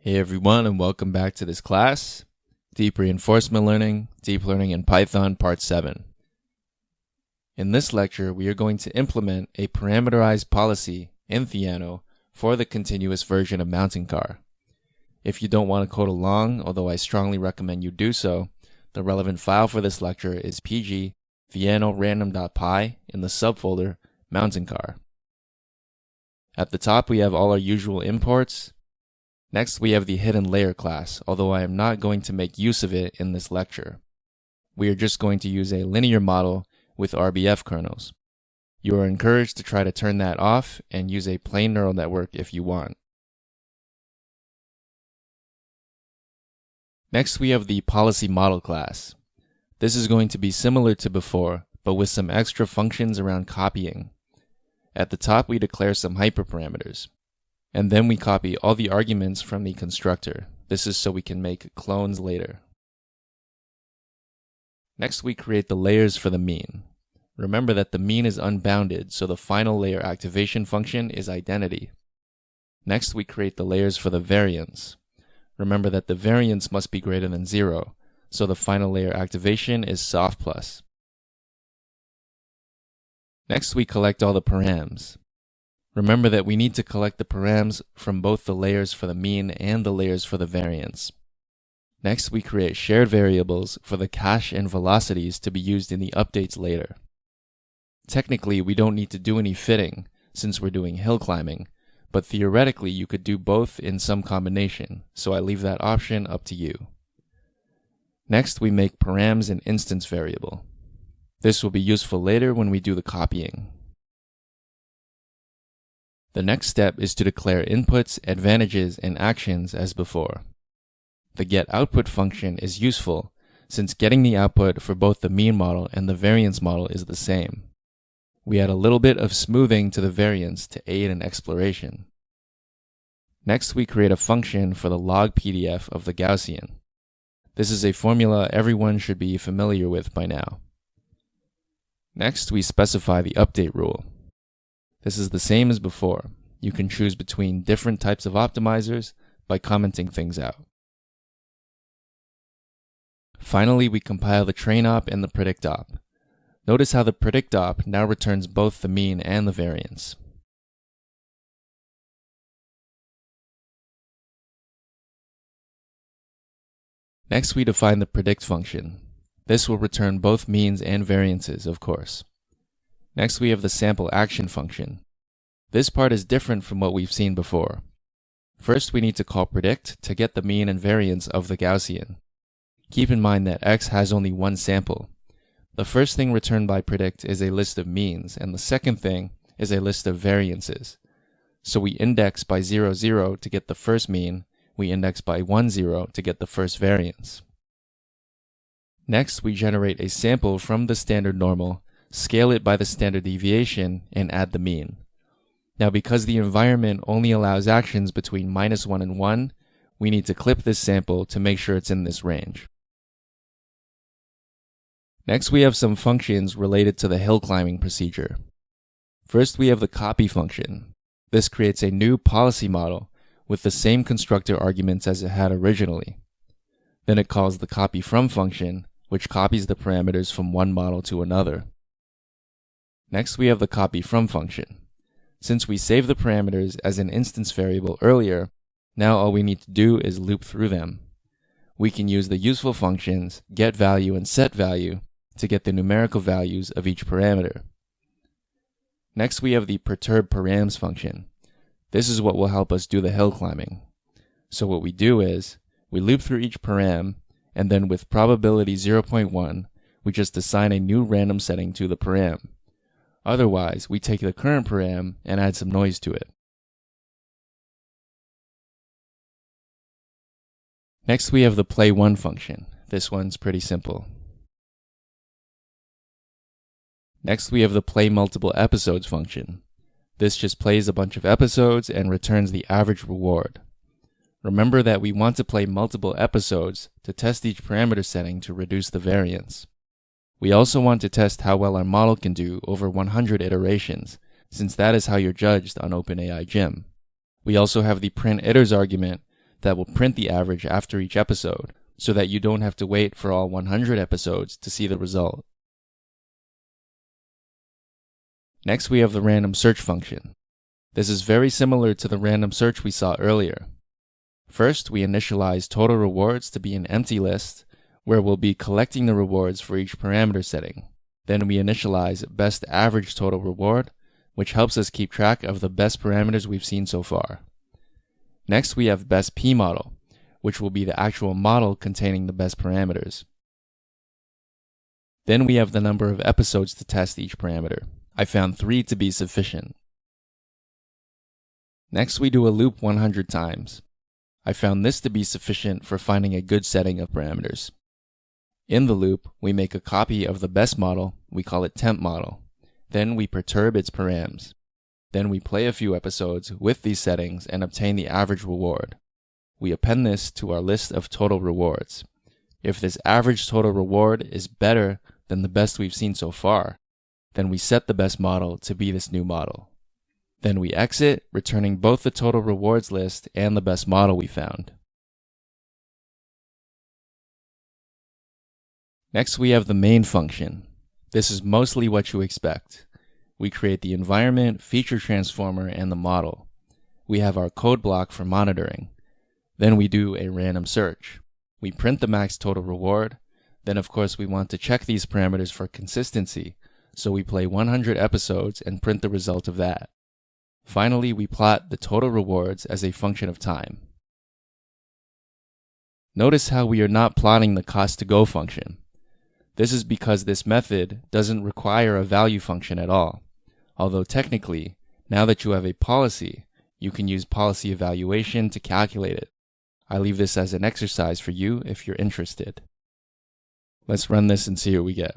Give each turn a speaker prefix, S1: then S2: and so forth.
S1: Hey everyone, and welcome back to this class, Deep Reinforcement Learning, Deep Learning in Python, Part 7. In this lecture, we are going to implement a parameterized policy in Theano for the continuous version of mountain car. If you don't want to code along, although I strongly recommend you do so, the relevant file for this lecture is pg theano random.py in the subfolder mountain car. At the top, we have all our usual imports. Next, we have the hidden layer class, although I am not going to make use of it in this lecture. We are just going to use a linear model with RBF kernels. You are encouraged to try to turn that off and use a plain neural network if you want. Next, we have the policy model class. This is going to be similar to before, but with some extra functions around copying. At the top, we declare some hyperparameters. And then we copy all the arguments from the constructor. This is so we can make clones later. Next, we create the layers for the mean. Remember that the mean is unbounded, so the final layer activation function is identity. Next, we create the layers for the variance. Remember that the variance must be greater than 0, so the final layer activation is soft plus. Next, we collect all the params. Remember that we need to collect the params from both the layers for the mean and the layers for the variance. Next, we create shared variables for the cache and velocities to be used in the updates later. Technically, we don't need to do any fitting since we're doing hill climbing, but theoretically you could do both in some combination, so I leave that option up to you. Next, we make params an instance variable. This will be useful later when we do the copying. The next step is to declare inputs, advantages, and actions as before. The getOutput function is useful since getting the output for both the mean model and the variance model is the same. We add a little bit of smoothing to the variance to aid in exploration. Next, we create a function for the log PDF of the Gaussian. This is a formula everyone should be familiar with by now. Next, we specify the update rule. This is the same as before. You can choose between different types of optimizers by commenting things out. Finally, we compile the train op and the predict op. Notice how the predict op now returns both the mean and the variance. Next, we define the predict function. This will return both means and variances, of course. Next, we have the sample action function. This part is different from what we've seen before. First, we need to call predict to get the mean and variance of the Gaussian. Keep in mind that x has only one sample. The first thing returned by predict is a list of means, and the second thing is a list of variances. So we index by 0, 0 to get the first mean, we index by 1, 0 to get the first variance. Next, we generate a sample from the standard normal, scale it by the standard deviation, and add the mean. Now, because the environment only allows actions between -1 and 1, we need to clip this sample to make sure it's in this range. Next, we have some functions related to the hill climbing procedure. First, we have the copy function. This creates a new policy model with the same constructor arguments as it had originally. Then it calls the copy from function, which copies the parameters from one model to another. Next, we have the copy from function. Since we saved the parameters as an instance variable earlier, now all we need to do is loop through them. We can use the useful functions getValue and setValue to get the numerical values of each parameter. Next, we have the perturb_params function. This is what will help us do the hill climbing. So what we do is, we loop through each param, and then with probability 0.1, we just assign a new random setting to the param. Otherwise, we take the current param and add some noise to it. Next, we have the play1 function. This one's pretty simple. Next, we have the play multiple episodes function. This just plays a bunch of episodes and returns the average reward. Remember that we want to play multiple episodes to test each parameter setting to reduce the variance. We also want to test how well our model can do over 100 iterations, since that is how you're judged on OpenAI Gym. We also have the print iters argument that will print the average after each episode, so that you don't have to wait for all 100 episodes to see the result. Next, we have the random search function. This is very similar to the random search we saw earlier. First, we initialize total rewards to be an empty list, where we'll be collecting the rewards for each parameter setting. Then we initialize best average total reward, which helps us keep track of the best parameters we've seen so far. Next, we have best P model, which will be the actual model containing the best parameters. Then we have the number of episodes to test each parameter. I found 3 to be sufficient. Next, we do a loop 100 times. I found this to be sufficient for finding a good setting of parameters. In the loop, we make a copy of the best model, we call it temp model. Then we perturb its params. Then we play a few episodes with these settings and obtain the average reward. We append this to our list of total rewards. If this average total reward is better than the best we've seen so far, then we set the best model to be this new model. Then we exit, returning both the total rewards list and the best model we found. Next, we have the main function. This is mostly what you expect. We create the environment, feature transformer, and the model. We have our code block for monitoring. Then we do a random search. We print the max total reward. Then, of course, we want to check these parameters for consistency, so we play 100 episodes and print the result of that. Finally, we plot the total rewards as a function of time. Notice how we are not plotting the cost to go function. This is because this method doesn't require a value function at all. Although technically, now that you have a policy, you can use policy evaluation to calculate it. I leave this as an exercise for you if you're interested. Let's run this and see what we get.